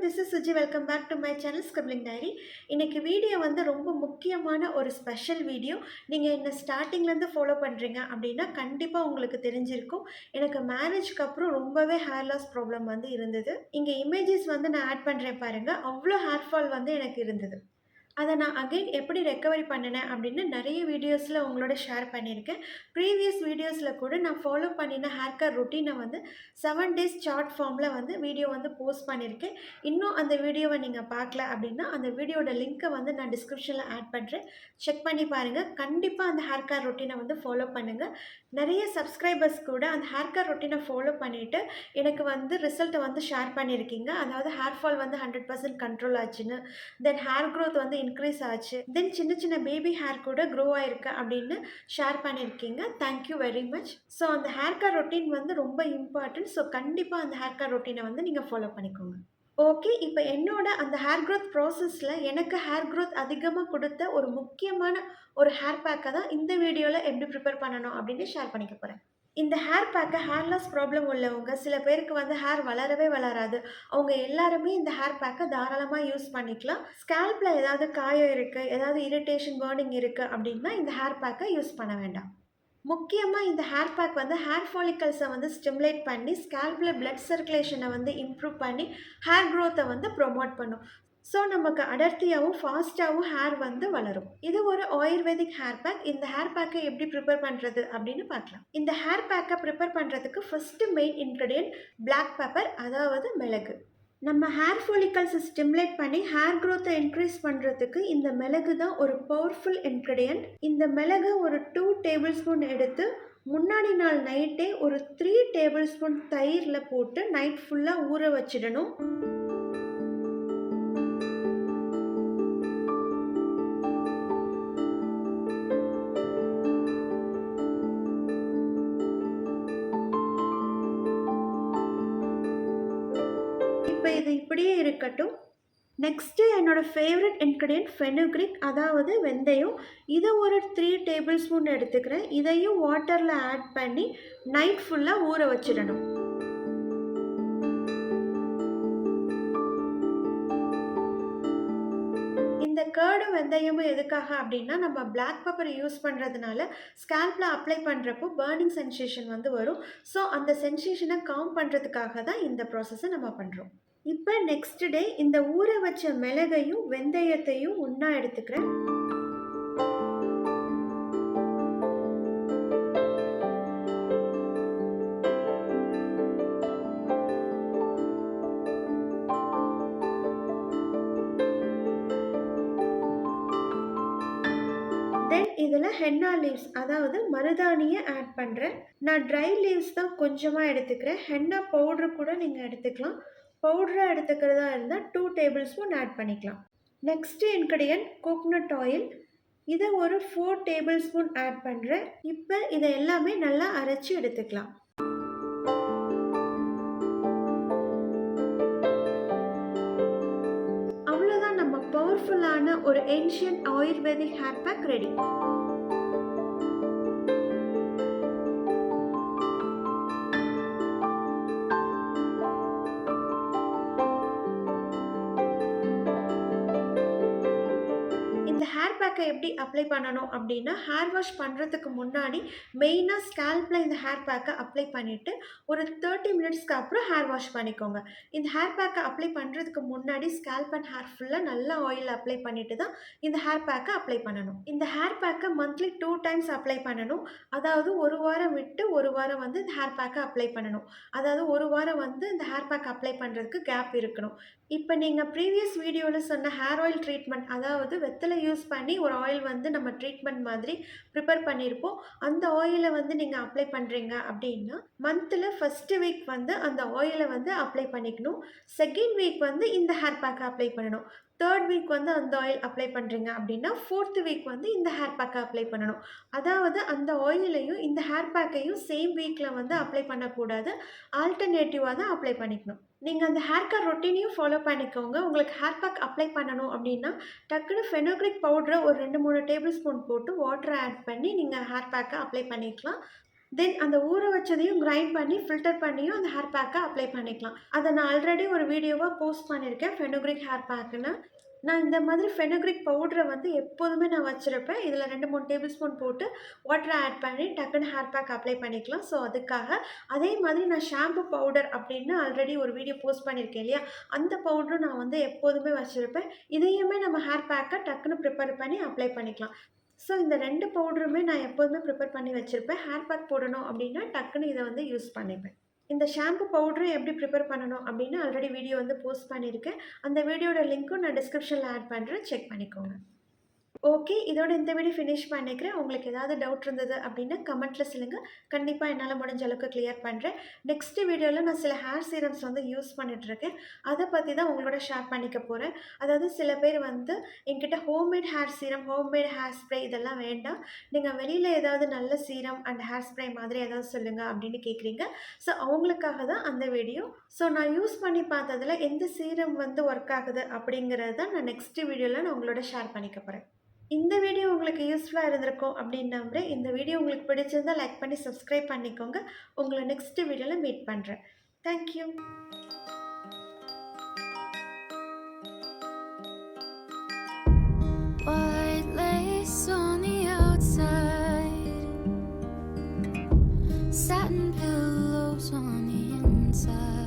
this is Suji. Welcome back to my channel Scribbling Diary. இன்னைக்கு video வந்து ரொம்ப முக்கியமான ஒரு ஸ்பெஷல் வீடியோ. நீங்கள் என்ன ஸ்டார்டிங்லேருந்து ஃபாலோ பண்ணுறீங்க அப்படின்னா கண்டிப்பாக உங்களுக்கு தெரிஞ்சிருக்கும். எனக்கு மேரேஜ்க்கு அப்புறம் ரொம்பவே ஹேர் லாஸ் ப்ராப்ளம் வந்து இருந்தது. இங்கே இமேஜஸ் வந்து நான் ஆட் பண்ணுறேன் பாருங்கள். அவ்வளோ ஹேர் ஃபால் வந்து எனக்கு இருந்தது. அதை நான் அகைன் எப்படி ரெக்கவரி பண்ணினேன் அப்படின்னு நிறைய வீடியோஸில் உங்களோட ஷேர் பண்ணியிருக்கேன். ப்ரீவியஸ் வீடியோஸில் கூட நான் ஃபாலோ பண்ணின ஹேர் கேர் ரொட்டீனை வந்து 7 days சார்ட் ஃபார்மில் வந்து வீடியோ வந்து போஸ்ட் பண்ணியிருக்கேன். இன்னும் அந்த வீடியோவை நீங்கள் பார்க்கல அப்படின்னா அந்த வீடியோட லிங்க்கை வந்து நான் டிஸ்கிரிப்ஷனில் ஆட் பண்ணுறேன். செக் பண்ணி பாருங்கள். கண்டிப்பாக அந்த ஹேர் கேர் ரொட்டீனை வந்து ஃபாலோ பண்ணுங்கள். நிறைய சப்ஸ்கிரைபர்ஸ் கூட அந்த ஹேர் கேர் ரொட்டீனை ஃபாலோ பண்ணிவிட்டு எனக்கு வந்து ரிசல்ட்டை வந்து ஷேர் பண்ணியிருக்கீங்க. அதாவது ஹேர் ஃபால் வந்து 100% கண்ட்ரோல் ஆச்சுன்னு, தென் ஹேர் க்ரோத் வந்து இன்க்ரீஸ் ஆச்சு, தென் சின்ன சின்ன பேபி ஹேர் கூட க்ரோ ஆயிருக்கு அப்படின்னு ஷேர் பண்ணியிருக்கீங்க. Thank you very much. ஸோ அந்த ஹேர் கேர் ரொட்டீன் வந்து ரொம்ப இம்பார்ட்டன்ட். ஸோ கண்டிப்பாக அந்த ஹேர் கேர் ரொட்டீனை வந்து நீங்கள் ஃபாலோ பண்ணிக்கோங்க. ஓகே, இப்போ என்னோட அந்த ஹேர் க்ரோத் ப்ராசஸில் எனக்கு ஹேர் க்ரோத் அதிகமாக கொடுத்த ஒரு முக்கியமான ஒரு ஹேர் பேக்கை தான் இந்த வீடியோவில் எப்படி ப்ரிப்பேர் பண்ணணும் அப்படின்னு ஷேர் பண்ணிக்க போகிறேன். இந்த ஹேர் பேக்கை ஹேர் லாஸ் ப்ராப்ளம் உள்ளவங்க, சில பேருக்கு வந்து ஹேர் வளரவே வளராது, அவங்க எல்லாருமே இந்த ஹேர் பேக்கை தாராளமாக யூஸ் பண்ணிக்கலாம். ஸ்கேல்பில் ஏதாவது காயம் இருக்குது, ஏதாவது இரிட்டேஷன் பர்னிங் இருக்குது அப்படின்னா இந்த ஹேர் பேக்கை யூஸ் பண்ண வேண்டாம். முக்கியமாக இந்த ஹேர் பேக் வந்து ஹேர் ஃபாலிக்கல்ஸை வந்து ஸ்டிமுலேட் பண்ணி ஸ்கேல்பில் பிளட் சர்க்குலேஷனை வந்து இம்ப்ரூவ் பண்ணி ஹேர் க்ரோத்தை வந்து ப்ரொமோட் பண்ணும். ஸோ நமக்கு அடர்த்தியாகவும் ஃபாஸ்ட்டாகவும் ஹேர் வந்து வளரும். இது ஒரு ஆயுர்வேதிக் ஹேர் பேக். இந்த ஹேர் பேக்கை எப்படி ப்ரிப்பேர் பண்ணுறது அப்படின்னு பார்க்கலாம். இந்த ஹேர் பேக்கை ப்ரிப்பேர் பண்ணுறதுக்கு first main ingredient black pepper, அதாவது மிளகு. நம்ம ஹேர் ஃபாலிக்கல்ஸை ஸ்டிமுலேட் பண்ணி ஹேர் க்ரோத்தை இன்க்ரீஸ் பண்ணுறதுக்கு இந்த மிளகு தான் ஒரு பவர்ஃபுல் இன்க்ரீடியன்ட். இந்த மிளகு ஒரு 2 டேபிள் ஸ்பூன் எடுத்து முன்னாடி நாள் நைட்டே ஒரு 3 டேபிள் ஸ்பூன் தயிரில் போட்டு நைட் ஃபுல்லாக ஊற வச்சிடணும். இப்போ இது இப்படியே இருக்கட்டும். நெக்ஸ்ட்டு என்னோட ஃபேவரட் இன்க்ரீடியன்ட் ஃபெனுக்ரிக், அதாவது வெந்தயம். இதை ஒரு 3 டேபிள் ஸ்பூன் எடுத்துக்கிறேன். இதையும் வாட்டரில் ஆட் பண்ணி நைட் ஃபுல்லாக ஊற வச்சிடணும். இந்த கர்டும் வெந்தயமும் எதுக்காக அப்படின்னா, நம்ம பிளாக் பெப்பர் யூஸ் பண்ணுறதுனால ஸ்கேல்பில் அப்ளை பண்ணுறப்போ பர்னிங் சென்சேஷன் வந்து வரும். ஸோ அந்த சென்சேஷனை காம் பண்ணுறதுக்காக தான் இந்த ப்ராசஸை நம்ம பண்ணுறோம். இப்போ நெக்ஸ்ட் டே இந்த ஊற வச்ச மிளகையும் வெந்தயத்தையும் ஒன்றா எடுத்துக்கிறேன். தென் இதில் ஹென்னா லீவ்ஸ், அதாவது மருதாணியை ஆட் பண்ணுறேன். நான் ட்ரை லீவ்ஸ் தான் கொஞ்சமாக எடுத்துக்கிறேன். ஹென்னா பவுட்ரு கூட நீங்கள் எடுத்துக்கலாம். பவுடராக எடுத்துக்கிறதா இருந்தால் 2 டேபிள் ஸ்பூன் ஆட் பண்ணிக்கலாம். Next ingredient coconut oil. இதை ஒரு 4 டேபிள் ஸ்பூன் ஆட் பண்ணுறேன். இப்போ இதை எல்லாமே நல்லா அரைச்சி எடுத்துக்கலாம். அவ்வளோதான், நம்ம பவர்ஃபுல்லான ஒரு ancient ayurvedic hair bag ready. இந்த ஹேர் பேக்கை எப்படி அப்ளை பண்ணணும் அப்படின்னா, ஹேர் வாஷ் பண்ணுறதுக்கு முன்னாடி மெயினாக ஸ்கேல்பில் இந்த ஹேர் பேக்கை அப்ளை பண்ணிவிட்டு ஒரு 30 மினிட்ஸ்க்கு அப்புறம் ஹேர் வாஷ் பண்ணிக்கோங்க. இந்த ஹேர் பேக்கை அப்ளை பண்ணுறதுக்கு முன்னாடி ஸ்கேல்ப் அண்ட் ஹேர் ஃபுல்லாக நல்லா ஆயில் அப்ளை பண்ணிவிட்டு தான் இந்த ஹேர் பேக்கை அப்ளை பண்ணணும். இந்த ஹேர் பேக்கை மந்த்லி 2 டைம்ஸ் அப்ளை பண்ணணும். அதாவது ஒரு வாரம் விட்டு ஒரு வாரம் வந்து இந்த ஹேர் பேக்கை அப்ளை பண்ணணும். அதாவது ஒரு வாரம் வந்து இந்த ஹேர் பேக் அப்ளை பண்ணுறதுக்கு கேப் இருக்கணும். இப்போ நீங்கள் ப்ரீவியஸ் வீடியோவில் சொன்ன ஹேர் ஆயில் ட்ரீட்மெண்ட், அதாவது வெத்தலை யூஸ் பண்ணி ஒரு ஆயில் வந்து நம்ம ட்ரீட்மெண்ட் மாதிரி ப்ரிப்பேர் பண்ணியிருப்போம். அந்த ஆயிலை வந்து நீங்கள் அப்ளை பண்ணுறீங்க அப்படின்னா மந்தில் ஃபஸ்ட்டு வீக் வந்து அந்த ஆயிலை வந்து அப்ளை பண்ணிக்கணும். செகண்ட் வீக் வந்து இந்த ஹேர் பேக்கை அப்ளை பண்ணணும். தேர்ட் வீக் வந்து அந்த ஆயில் அப்ளை பண்ணுறீங்க அப்படின்னா 4th வீக் வந்து இந்த ஹேர் பேக்கை அப்ளை பண்ணணும். அதாவது அந்த ஆயிலையும் இந்த ஹேர் பேக்கையும் சேம் வீக்கில் வந்து அப்ளை பண்ணக்கூடாது. ஆல்டர்னேட்டிவாக தான் அப்ளை பண்ணிக்கணும். நீங்கள் அந்த ஹேர் கேர் ரொட்டீனையும் ஃபாலோ பண்ணிக்கோங்க. உங்களுக்கு ஹேர் பேக் அப்ளை பண்ணணும் அப்படின்னா டக்குன்னு ஃபெனோக்ரிக் பவுடரை ஒரு 2-3 டேபிள் ஸ்பூன் போட்டு வாட்டரை ஆட் பண்ணி நீங்கள் ஹேர் பேக்கை அப்ளை பண்ணிக்கலாம். தென் அந்த ஊற வச்சதையும் கிரைண்ட் பண்ணி, ஃபில்டர் பண்ணியும் அந்த ஹேர் பேக்க அப்ளை பண்ணிக்கலாம். அத நான் ஆல்ரெடி ஒரு வீடியோவா போஸ்ட் பண்ணியிருக்கேன். ஃபெனுக்ரிக் ஹேர் பேக்குன்னு. நான் இந்த மாதிரி ஃபெனுக்ரிக் பவுடர வந்து எப்போதுமே நான் வச்சிருப்பேன். இதில 2, 3 டேபிள் ஸ்பூன் போட்டு வாட்டர ஆட் பண்ணி டக்குனு ஹேர் பேக் அப்ளை பண்ணிக்கலாம். ஸோ அதுக்காக. அதே மாதிரி நான் ஷாம்பு பவுடர் அப்படின்னு ஆல்ரெடி ஒரு வீடியோ போஸ்ட் பண்ணியிருக்கேன் இல்லையா? அந்த பவுடரும் நான் வந்து எப்போதுமே வச்சிருப்பேன். இதையுமே நம்ம ஹேர் பேக்க டக்குனு ப்ரிப்பேர் பண்ணி அப்ளை பண்ணிக்கலாம். ஸோ இந்த 2 பவுடருமே நான் எப்போதுமே ப்ரிப்பேர் பண்ணி வச்சிருப்பேன். ஹேர் பேக் போடணும் அப்படின்னா டக்குனு இத வந்து யூஸ் பண்ணிப்பேன். இந்த ஷாம்பு பவுடரும் எப்படி ப்ரிப்பேர் பண்ணணும் அப்படின்னு ஆல்ரெடி வீடியோ வந்து போஸ்ட் பண்ணியிருக்கேன். அந்த வீடியோட லிங்க்கும் நான் டிஸ்கிரிப்ஷன்ல ஆட் பண்றேன். செக் பண்ணிக்கோங்க. ஓகே. இதோட இந்த வீடியோ ஃபினிஷ் பண்ணிக்கிறேன். உங்களுக்கு ஏதாவது டவுட் இருந்தது அப்படின்னா கமெண்ட்ல சொல்லுங்க. கண்டிப்பா என்னால முடிஞ்ச அளவுக்கு கிளியர் பண்றேன். நெக்ஸ்ட் வீடியோல நான் சில ஹேர் சீரம்ஸ் வந்து யூஸ் பண்ணிட்டுருக்கேன். அத பத்தி தான் உங்களோட ஷேர் பண்ணிக்க போறேன். அதாவது சில பேர் வந்து என்கிட்ட homemade hair serum, homemade hair spray இதெல்லாம் வேண்டாம். நீங்க வெளியில ஏதாவது நல்ல சீரம் அண்ட் ஹேர் ஸ்ப்ரே மாதிரி ஏதாவது சொல்லுங்க அப்படின்னு கேட்குறீங்க. ஸோ அவங்களுக்காக தான் அந்த வீடியோ. ஸோ நான் யூஸ் பண்ணி பார்த்ததுல எந்த சீரம் வந்து ஒர்க் ஆகுது அப்படிங்கிறத தான் நான் நெக்ஸ்ட் வீடியோல நான் உங்களோட ஷேர் பண்ணிக்க போறேன். இந்த வீடியோ உங்களுக்கு யூஸ்ஃபுல்லா இருந்திருக்கும் அப்படின்னு நம்புறேன். இந்த வீடியோ உங்களுக்கு பிடிச்சிருந்தா லைக் பண்ணி சப்ஸ்கிரைப் பண்ணிக்கோங்க. உங்கள நெக்ஸ்ட் வீடியோல மீட் பண்றேன். Thank you. White lace on the outside, satin pillows on the inside.